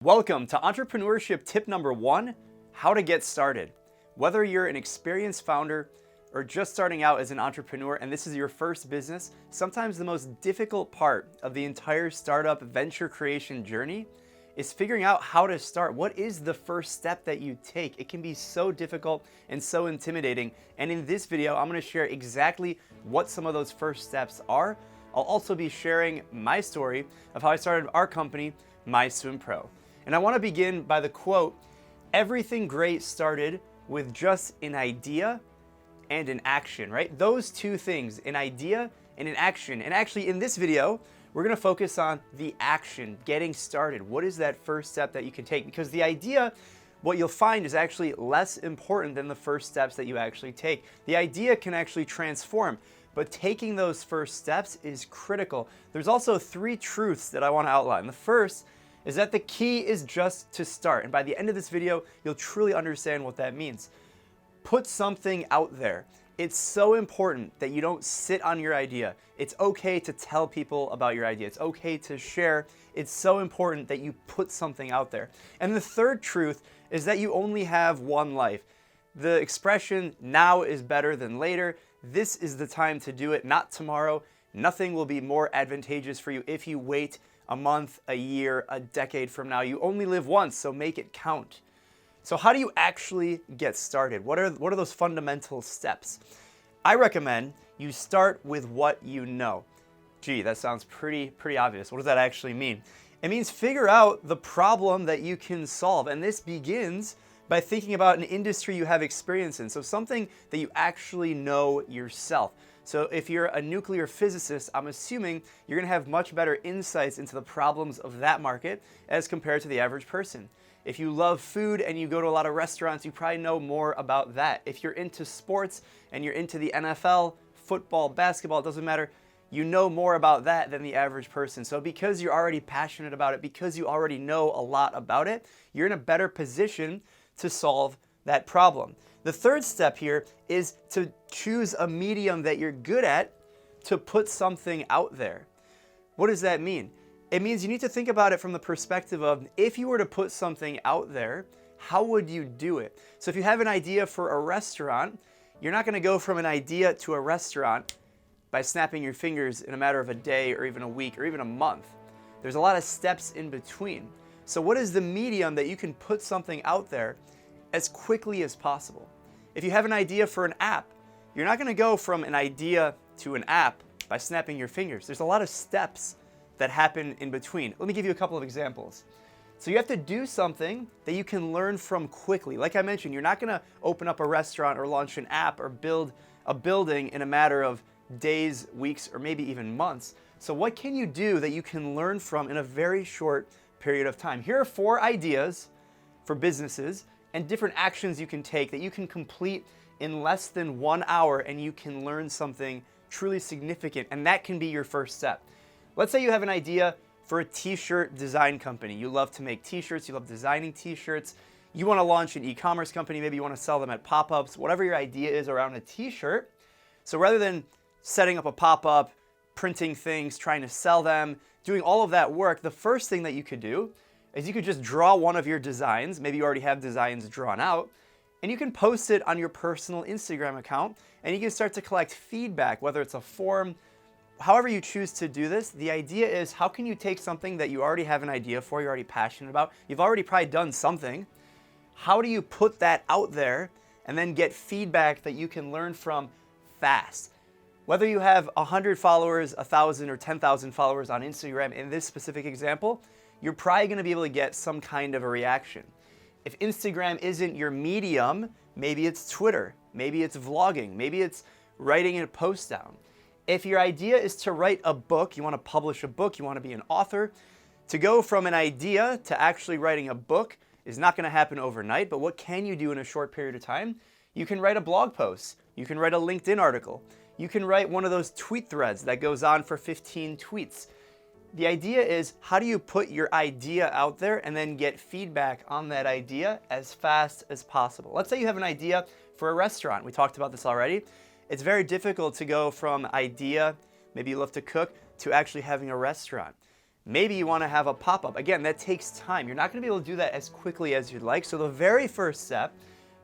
Welcome to entrepreneurship tip number 1, how to get started. Whether you're an experienced founder or just starting out as an entrepreneur and this is your first business, sometimes the most difficult part of the entire startup venture creation journey is figuring out how to start. What is the first step that you take? It can be so difficult and so intimidating. And in this video, I'm going to share exactly what some of those first steps are. I'll also be sharing my story of how I started our company, MySwimPro. And I want to begin by the quote, "Everything great started with just an idea and an action," right? Those two things, an idea and an action. And actually in this video, we're going to focus on the action, getting started. What is that first step that you can take? Because the idea, what you'll find is actually less important than the first steps that you actually take. The idea can actually transform, but taking those first steps is critical. There's also 3 truths that I want to outline. The first is that the key is just to start. And by the end of this video, you'll truly understand what that means. Put something out there. It's so important that you don't sit on your idea. It's okay to tell people about your idea. It's okay to share. It's so important that you put something out there. And the third truth is that you only have one life. The expression, now is better than later. This is the time to do it, not tomorrow. Nothing will be more advantageous for you if you wait a month, a year, a decade from now. You only live once, so make it count. So how do you actually get started? What are those fundamental steps? I recommend you start with what you know. Gee, that sounds pretty obvious. What does that actually mean? It means figure out the problem that you can solve. And this begins by thinking about an industry you have experience in. So something that you actually know yourself. So if you're a nuclear physicist, I'm assuming you're going to have much better insights into the problems of that market as compared to the average person. If you love food and you go to a lot of restaurants, you probably know more about that. If you're into sports and you're into the NFL, football, basketball, it doesn't matter, you know more about that than the average person. So because you're already passionate about it, because you already know a lot about it, you're in a better position to solve that problem. The third step here is to choose a medium that you're good at to put something out there. What does that mean? It means you need to think about it from the perspective of, if you were to put something out there, how would you do it? So if you have an idea for a restaurant, you're not going to go from an idea to a restaurant by snapping your fingers in a matter of a day or even a week or even a month. There's a lot of steps in between. So what is the medium that you can put something out there as quickly as possible? If you have an idea for an app, you're not going to go from an idea to an app by snapping your fingers. There's a lot of steps that happen in between. Let me give you a couple of examples. So you have to do something that you can learn from quickly. Like I mentioned, you're not going to open up a restaurant or launch an app or build a building in a matter of days, weeks, or maybe even months. So what can you do that you can learn from in a very short period of time? Here are 4 ideas for businesses and different actions you can take that you can complete in less than 1 hour, and you can learn something truly significant, and that can be your first step. Let's say you have an idea for a t-shirt design company. You love to make t-shirts, you love designing t-shirts, you want to launch an e-commerce company, maybe you want to sell them at pop-ups, whatever your idea is around a t-shirt. So rather than setting up a pop-up, printing things, trying to sell them, doing all of that work, the first thing that you could do is you could just draw one of your designs. Maybe you already have designs drawn out, and you can post it on your personal Instagram account, and you can start to collect feedback, whether it's a form, however you choose to do this. The idea is, how can you take something that you already have an idea for, you're already passionate about, you've already probably done something, how do you put that out there and then get feedback that you can learn from fast? Whether you have 100 followers, 1,000 or 10,000 followers on Instagram, in this specific example, you're probably going to be able to get some kind of a reaction. If Instagram isn't your medium, maybe it's Twitter, maybe it's vlogging, maybe it's writing a post down. If your idea is to write a book, you want to publish a book, you want to be an author, to go from an idea to actually writing a book is not going to happen overnight, but what can you do in a short period of time? You can write a blog post, you can write a LinkedIn article, you can write one of those tweet threads that goes on for 15 tweets. The idea is, how do you put your idea out there and then get feedback on that idea as fast as possible? Let's say you have an idea for a restaurant. We talked about this already. It's very difficult to go from idea, maybe you love to cook, to actually having a restaurant. Maybe you want to have a pop-up. Again, that takes time. You're not going to be able to do that as quickly as you'd like. So the very first step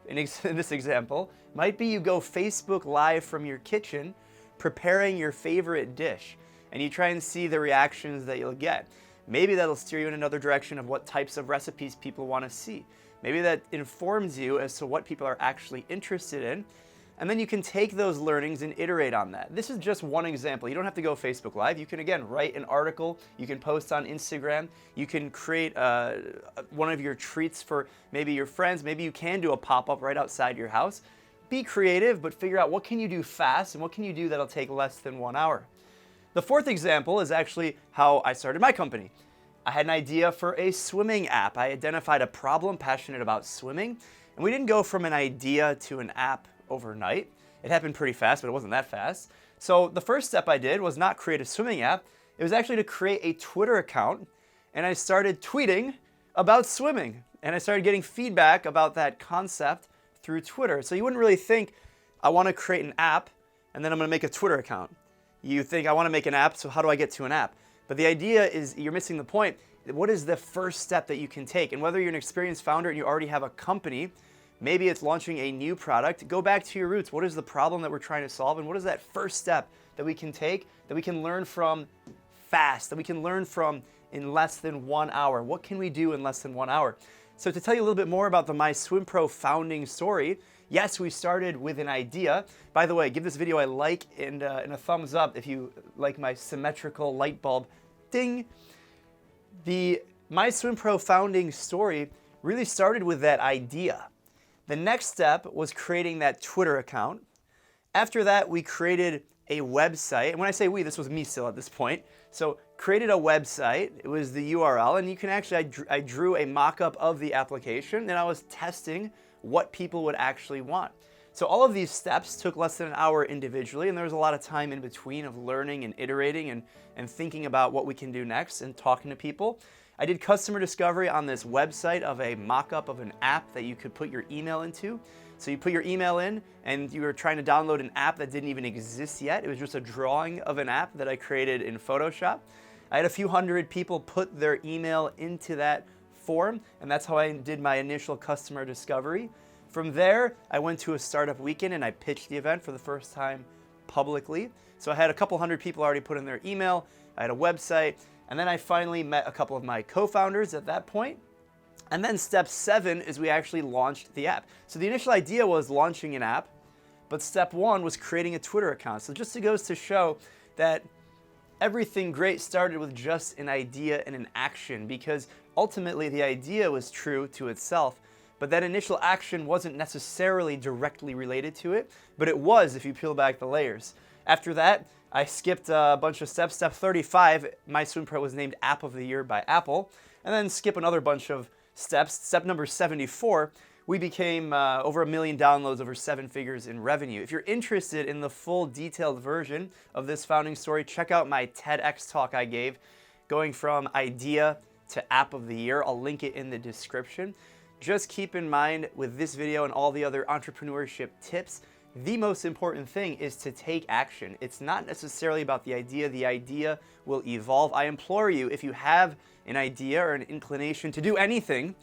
in this example might be you go Facebook Live from your kitchen preparing your favorite dish, and you try and see the reactions that you'll get. Maybe that'll steer you in another direction of what types of recipes people want to see. Maybe that informs you as to what people are actually interested in. And then you can take those learnings and iterate on that. This is just one example. You don't have to go Facebook Live. You can, again, write an article. You can post on Instagram. You can create one of your treats for maybe your friends. Maybe you can do a pop-up right outside your house. Be creative, but figure out what can you do fast and what can you do that'll take less than 1 hour. The fourth example is actually how I started my company. I had an idea for a swimming app. I identified a problem, passionate about swimming, and we didn't go from an idea to an app overnight. It happened pretty fast, but it wasn't that fast. So the first step I did was not create a swimming app. It was actually to create a Twitter account, and I started tweeting about swimming, and I started getting feedback about that concept through Twitter. So you wouldn't really think, I want to create an app, and then I'm going to make a Twitter account. You think, I want to make an app, so how do I get to an app? But the idea is, you're missing the point. What is the first step that you can take? And whether you're an experienced founder and you already have a company, maybe it's launching a new product, go back to your roots. What is the problem that we're trying to solve? And what is that first step that we can take, that we can learn from fast, that we can learn from in less than 1 hour? What can we do in less than 1 hour? So to tell you a little bit more about the MySwimPro founding story, yes, we started with an idea. By the way, give this video a like and a thumbs up if you like my symmetrical light bulb. Ding! The MySwimPro founding story really started with that idea. The next step was creating that Twitter account. After that, we created a website. And when I say we, this was me still at this point. So created a website. It was the URL. And you can actually, I drew a mock-up of the application, and I was testing what people would actually want. So all of these steps took less than an hour individually, and there was a lot of time in between of learning and iterating and thinking about what we can do next and talking to people. I did customer discovery on this website of a mock-up of an app that you could put your email into. So you put your email in, and you were trying to download an app that didn't even exist yet. It was just a drawing of an app that I created in Photoshop. I had a few hundred people put their email into that form, and that's how I did my initial customer discovery. From there, I went to a startup weekend and I pitched the event for the first time publicly. So I had a couple hundred people already put in their email. I had a website, and then I finally met a couple of my co-founders at that point. And then step 7 is we actually launched the app. So the initial idea was launching an app, but step 1 was creating a Twitter account. So just goes to show that everything great started with just an idea and an action, because ultimately the idea was true to itself, but that initial action wasn't necessarily directly related to it, but it was if you peel back the layers. After that, I skipped a bunch of steps. Step 35, MySwimPro was named App of the Year by Apple, and then skip another bunch of steps. Step number 74, we became over 1 million downloads, over 7 figures in revenue. If you're interested in the full detailed version of this founding story, check out my TEDx talk I gave, going from idea to App of the Year. I'll link it in the description. Just keep in mind with this video and all the other entrepreneurship tips, the most important thing is to take action. It's not necessarily about the idea will evolve. I implore you, if you have an idea or an inclination to do anything,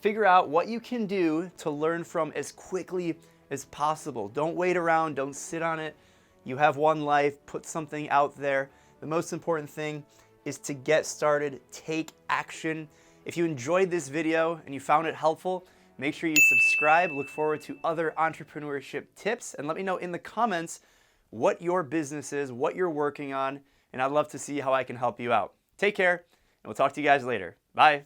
figure out what you can do to learn from as quickly as possible. Don't wait around, don't sit on it. You have one life, put something out there. The most important thing is to get started, take action. If you enjoyed this video and you found it helpful, make sure you subscribe. Look forward to other entrepreneurship tips, and let me know in the comments what your business is, what you're working on, and I'd love to see how I can help you out. Take care, and we'll talk to you guys later. Bye.